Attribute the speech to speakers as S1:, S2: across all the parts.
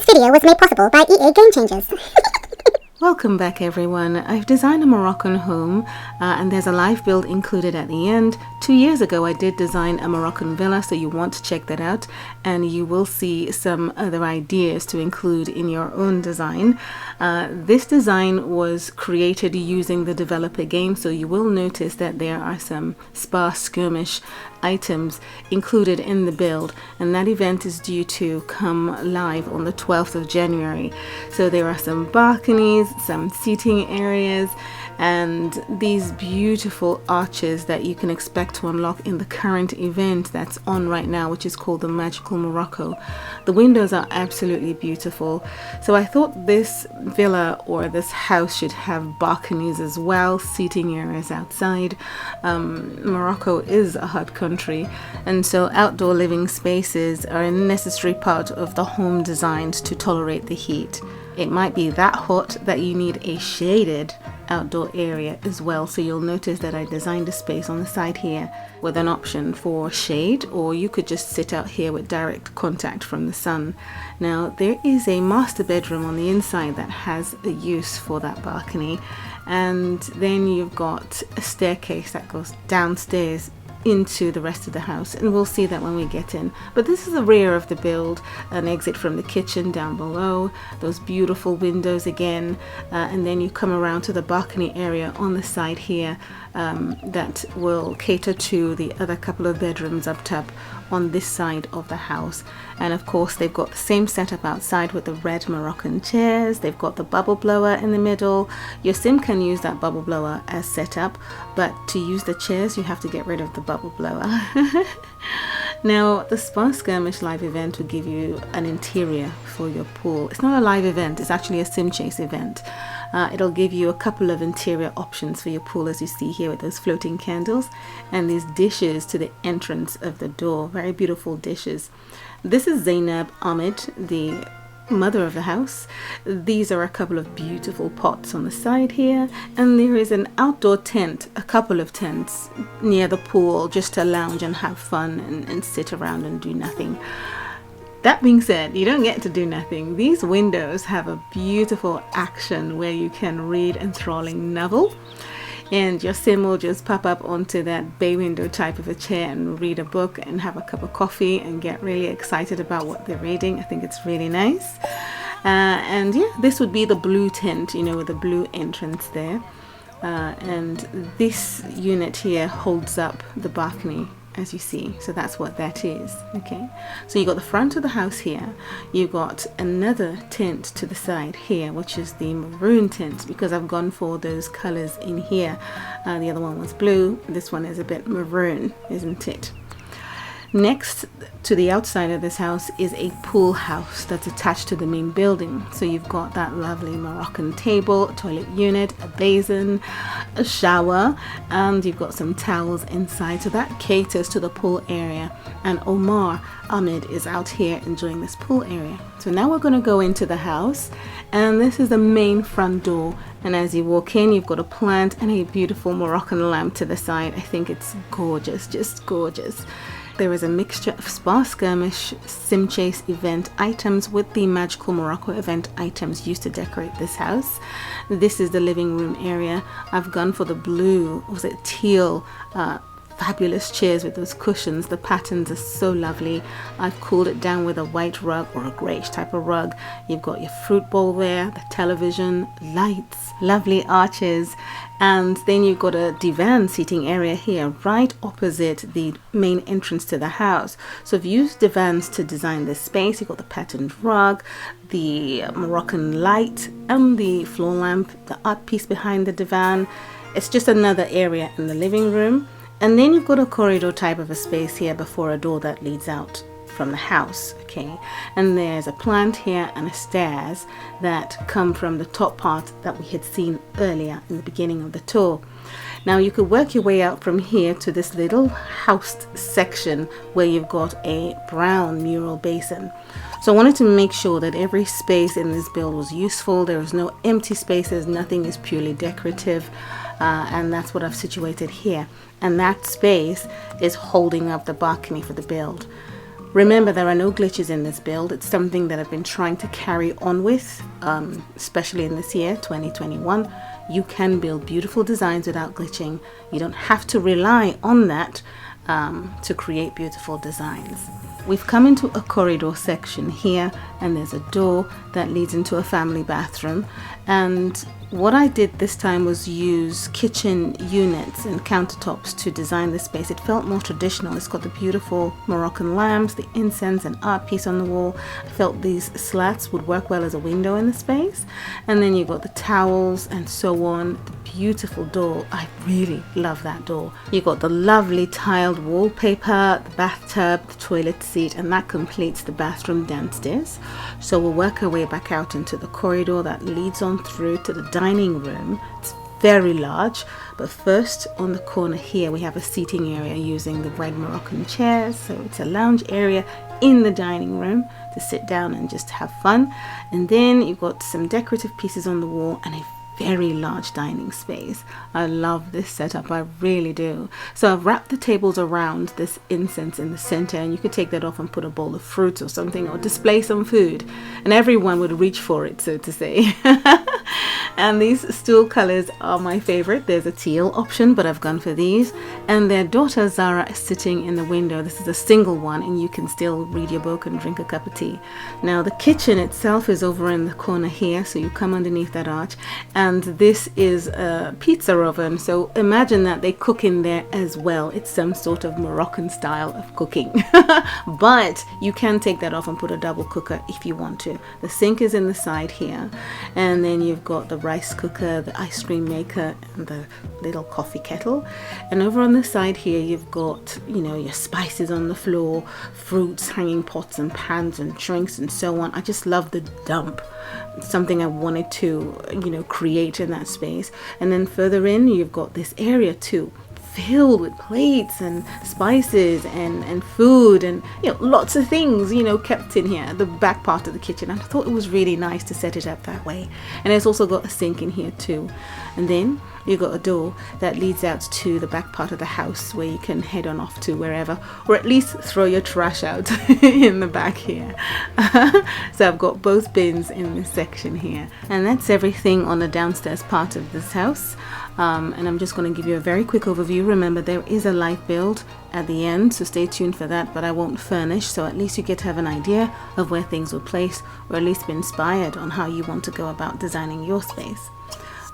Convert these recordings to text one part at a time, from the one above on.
S1: This video was made possible by EA Game Changers.
S2: Welcome back everyone. I've designed a Moroccan home and there's a live build included at the end. 2 years ago I did design a Moroccan villa, so you want to check that out and you will see some other ideas to include in your own design. This design was created using the developer game, so you will notice that there are some sparse skirmish items included in the build, and that event is due to come live on the 12th of January. So there are some balconies, some seating areas, and these beautiful arches that you can expect to unlock in the current event that's on right now, which is called the Magical Morocco. The windows are absolutely beautiful, so I thought this villa or this house should have balconies as well, seating areas outside. Morocco is a hot country, and so outdoor living spaces are a necessary part of the home designed to tolerate the heat. It might be that hot that you need a shaded outdoor area as well, so you'll notice that I designed a space on the side here with an option for shade, or you could just sit out here with direct contact from the sun. Now there is a master bedroom on the inside that has a use for that balcony, and then you've got a staircase that goes downstairs into the rest of the house, and we'll see that when we get in. But this is the rear of the build, an exit from the kitchen down below, those beautiful windows again, and then you come around to the balcony area on the side here that will cater to the other couple of bedrooms up top on this side of the house. And of course they've got the same setup outside with the red Moroccan chairs. They've got the bubble blower in the middle. Your sim can use that bubble blower as setup, but to use the chairs you have to get rid of the bubble blower. Now the Spa Skirmish live event will give you an interior for your pool. It's not a live event, it's actually a sim chase event. It'll give you a couple of interior options for your pool, as you see here with those floating candles and these dishes to the entrance of the door. Very beautiful dishes. This is Zainab Ahmed, the mother of the house. These are a couple of beautiful pots on the side here, and there is an outdoor tent, a couple of tents near the pool, just to lounge and have fun and sit around and do nothing. That being said, you don't get to do nothing. These windows have a beautiful action where you can read enthralling novel, and your sim will just pop up onto that bay window type of a chair and read a book and have a cup of coffee and get really excited about what they're reading. I think it's really nice. And yeah, this would be the blue tent, you know, with the blue entrance there. And this unit here holds up the balcony, as you see, so that's what that is. Okay, so you got the front of the house here, you got another tent to the side here, which is the maroon tent, because I've gone for those colors in here. The other one was blue, this one is a bit maroon, isn't it? Next to the outside of this house is a pool house that's attached to the main building. So you've got that lovely Moroccan table, a toilet unit, a basin, a shower, and you've got some towels inside. So that caters to the pool area. And Omar Ahmed is out here enjoying this pool area. So now we're going to go into the house, and this is the main front door. And as you walk in, you've got a plant and a beautiful Moroccan lamp to the side. I think it's gorgeous, just gorgeous. There is a mixture of Spa Skirmish Sim Chase event items with the Magical Morocco event items used to decorate this house. This is the living room area. I've gone for the blue, was it teal, fabulous chairs with those cushions. The patterns are so lovely. I've cooled it down with a white rug or a greyish type of rug. You've got your fruit bowl there, the television, lights, lovely arches, and then you've got a divan seating area here right opposite the main entrance to the house. So I've used divans to design this space. You've got the patterned rug, the Moroccan light, and the floor lamp, the art piece behind the divan. It's just another area in the living room. And then you've got a corridor type of a space here before a door that leads out from the house. Okay, and there's a plant here and a stairs that come from the top part that we had seen earlier in the beginning of the tour. Now you could work your way out from here to this little housed section where you've got a brown mural basin. So I wanted to make sure that every space in this build was useful. There was no empty spaces, nothing is purely decorative, and that's what I've situated here. And that space is holding up the balcony for the build. Remember, there are no glitches in this build. It's something that I've been trying to carry on with, especially in this year, 2021. You can build beautiful designs without glitching. You don't have to rely on that to create beautiful designs. We've come into a corridor section here, and there's a door that leads into a family bathroom. And what I did this time was use kitchen units and countertops to design this space. It felt more traditional. It's got the beautiful Moroccan lamps, the incense and art piece on the wall. I felt these slats would work well as a window in the space. And then you've got the towels and so on. The beautiful door. I really love that door. You've got the lovely tiled wallpaper, the bathtub, the toilet seat, and that completes the bathroom downstairs. So we'll work our way back out into the corridor that leads on through to the dining room. It's very large, but first on the corner here we have a seating area using the red Moroccan chairs. So it's a lounge area in the dining room to sit down and just have fun. And then you've got some decorative pieces on the wall and a very large dining space. I love this setup, I really do. So I've wrapped the tables around this incense in the center, and you could take that off and put a bowl of fruits or something, or display some food, and everyone would reach for it, so to say. And these stool colors are my favorite. There's a teal option, but I've gone for these. And their daughter Zara is sitting in the window. This is a single one, and you can still read your book and drink a cup of tea. Now the kitchen itself is over in the corner here, so you come underneath that arch, and this is a pizza oven. So imagine that they cook in there as well. It's some sort of Moroccan style of cooking. But you can take that off and put a double cooker if you want to. The sink is in the side here, and then you've got the rice cooker, the ice cream maker, and the little coffee kettle. And over on the side here you've got, you know, your spices on the floor, fruits, hanging pots and pans and drinks and so on. I just love the dump. It's something I wanted to, you know, create in that space. And then further in you've got this area too, filled with plates and spices and food and, you know, lots of things, you know, kept in here, the back part of the kitchen. And I thought it was really nice to set it up that way. And it's also got a sink in here too. And then you've got a door that leads out to the back part of the house where you can head on off to wherever, or at least throw your trash out in the back here. So I've got both bins in this section here. And that's everything on the downstairs part of this house. And I'm just going to give you a very quick overview. Remember, there is a live build at the end, so stay tuned for that, but I won't furnish, so at least you get to have an idea of where things will place, or at least be inspired on how you want to go about designing your space.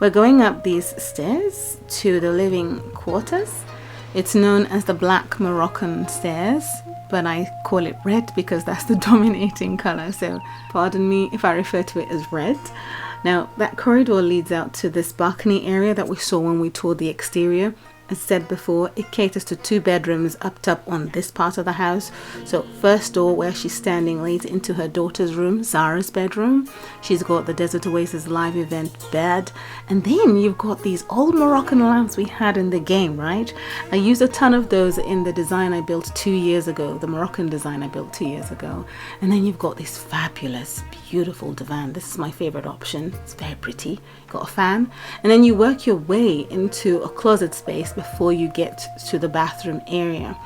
S2: We're going up these stairs to the living quarters. It's known as the Black Moroccan stairs, but I call it red because that's the dominating color, so pardon me if I refer to it as red. Now that corridor leads out to this balcony area that we saw when we toured the exterior. As said before, it caters to 2 bedrooms up top on this part of the house. So first door where she's standing leads into her daughter's room, Zara's bedroom. She's got the Desert Oasis live event bed. And then you've got these old Moroccan lamps we had in the game, right? I used a ton of those in the design I built 2 years ago, the Moroccan design I built 2 years ago. And then you've got this fabulous, beautiful divan. This is my favorite option. It's very pretty. You've got a fan. And then you work your way into a closet space before you get to the bathroom area.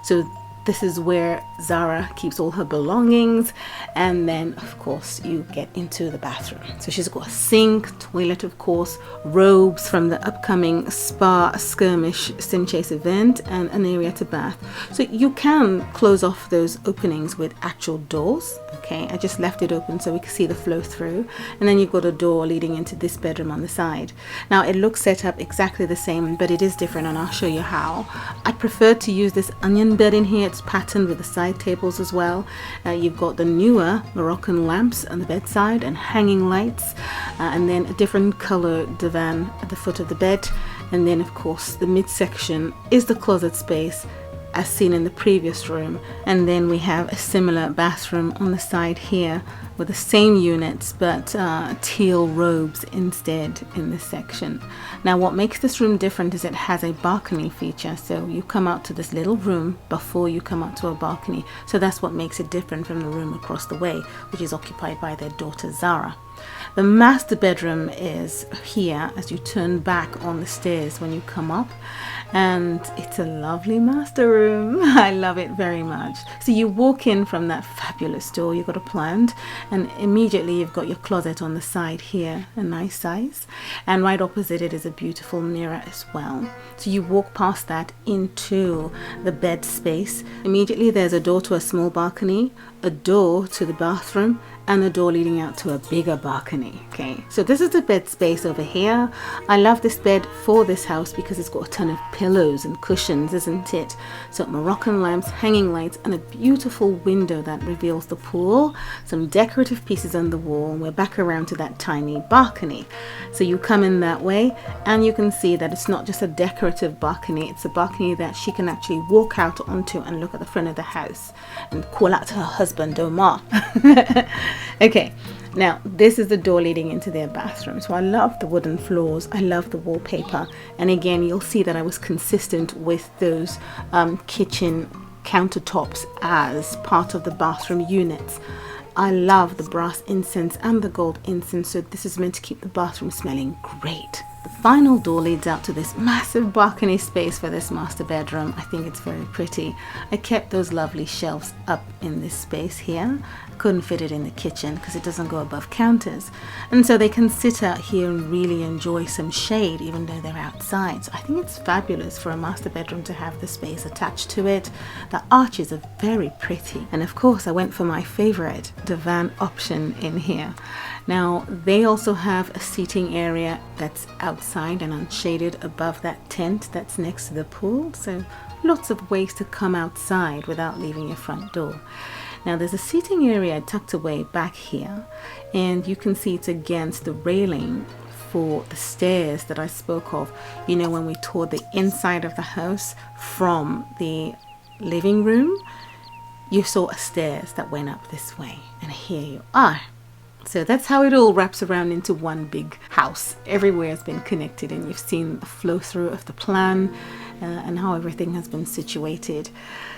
S2: So this is where Zara keeps all her belongings, and then of course you get into the bathroom. So she's got a sink, toilet of course, robes from the upcoming spa skirmish Sim Chase event, and an area to bath. So you can close off those openings with actual doors. Okay, I just left it open so we can see the flow through. And then you've got a door leading into this bedroom on the side. Now it looks set up exactly the same, but it is different, and I'll show you how. I prefer to use this onion bed in here. It's patterned with the side tables as well. You've got the newer Moroccan lamps on the bedside and hanging lights, and then a different color divan at the foot of the bed. And then of course the midsection is the closet space as seen in the previous room. And then we have a similar bathroom on the side here, with the same units but teal robes instead in this section. Now what makes this room different is it has a balcony feature, so you come out to this little room before you come out to a balcony. So that's what makes it different from the room across the way, which is occupied by their daughter Zara. The master bedroom is here as you turn back on the stairs when you come up, and it's a lovely master room. I love it very much. So you walk in from that fabulous door, you've got a plant, and immediately you've got your closet on the side here, a nice size, and right opposite it is a beautiful mirror as well. So you walk past that into the bed space. Immediately there's a door to a small balcony, a door to the bathroom, and a door leading out to a bigger balcony. Okay, so this is the bed space over here. I love this bed for this house because it's got a ton of pillows and cushions, isn't it? So Moroccan lamps, hanging lights, and a beautiful window that reveals the pool, some decorative pieces on the wall, and we're back around to that tiny balcony. So you come in that way and you can see that it's not just a decorative balcony, it's a balcony that she can actually walk out onto and look at the front of the house and call out to her husband, Omar. Okay, now this is the door leading into their bathroom. So I love the wooden floors, I love the wallpaper, and again you'll see that I was consistent with those kitchen countertops as part of the bathroom units. I love the brass incense and the gold incense, so this is meant to keep the bathroom smelling great. The final door leads out to this massive balcony space for this master bedroom. I think it's very pretty. I kept those lovely shelves up in this space here. Couldn't fit it in the kitchen because it doesn't go above counters, and so they can sit out here and really enjoy some shade even though they're outside. So I think it's fabulous for a master bedroom to have the space attached to it. The arches are very pretty, and of course I went for my favorite divan option in here. Now they also have a seating area that's outside and unshaded above that tent that's next to the pool, so lots of ways to come outside without leaving your front door. Now there's a seating area tucked away back here, and you can see it's against the railing for the stairs that I spoke of, you know, when we toured the inside of the house from the living room. You saw a stairs that went up this way, and here you are. So that's how it all wraps around into one big house. Everywhere has been connected, and you've seen the flow through of the plan and how everything has been situated.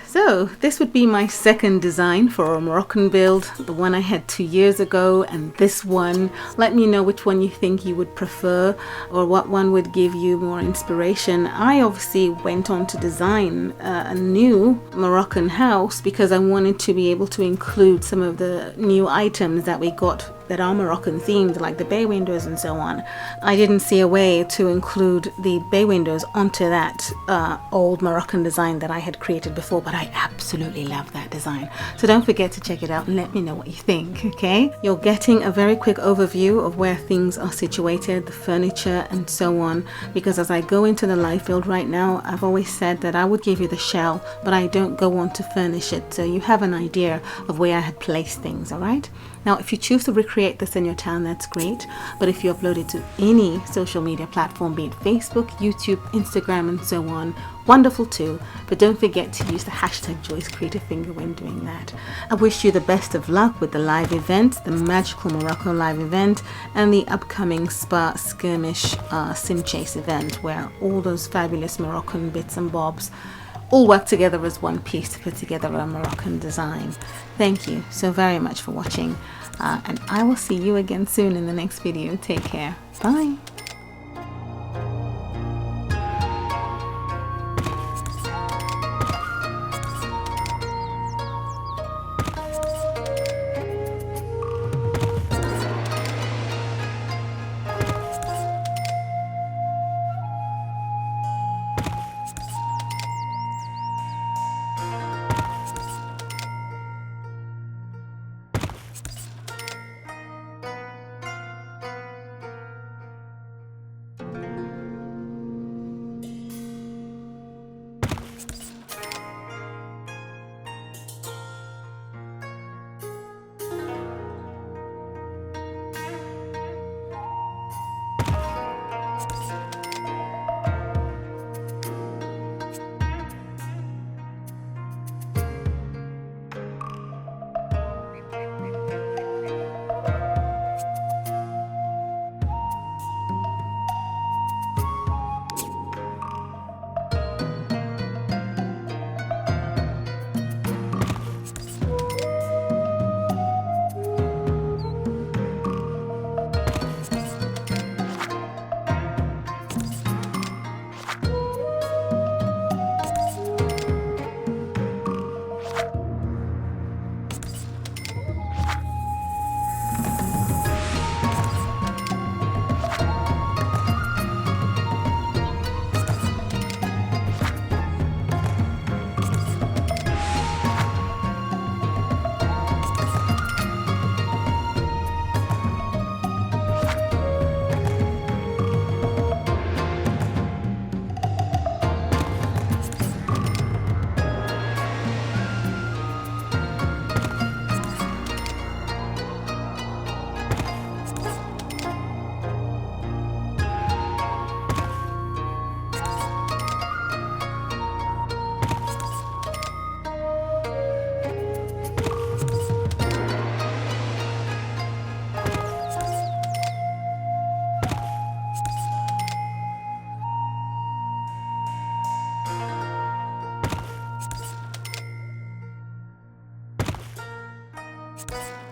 S2: So this would be my second design for a Moroccan build, the one I had 2 years ago and this one. Let me know which one you think you would prefer, or what one would give you more inspiration. I obviously went on to design a new Moroccan house because I wanted to be able to include some of the new items that we got that are Moroccan themed, like the bay windows and so on. I didn't see a way to include the bay windows onto that old Moroccan design that I had created before, but I absolutely love that design. So don't forget to check it out and let me know what you think, okay? You're getting a very quick overview of where things are situated, the furniture and so on, because as I go into the live build right now, I've always said that I would give you the shell, but I don't go on to furnish it, so you have an idea of where I had placed things, all right? Now, if you choose to recreate this in your town, that's great. But if you upload it to any social media platform, be it Facebook, YouTube, Instagram, and so on, wonderful too. But don't forget to use the hashtag JoyceCreativeFinger when doing that. I wish you the best of luck with the live event, the Magical Morocco live event, and the upcoming Spa Skirmish Sim Chase event, where all those fabulous Moroccan bits and bobs all work together as one piece to put together a Moroccan design. Thank you so very much for watching, and I will see you again soon in the next video. Take care. Bye.
S1: you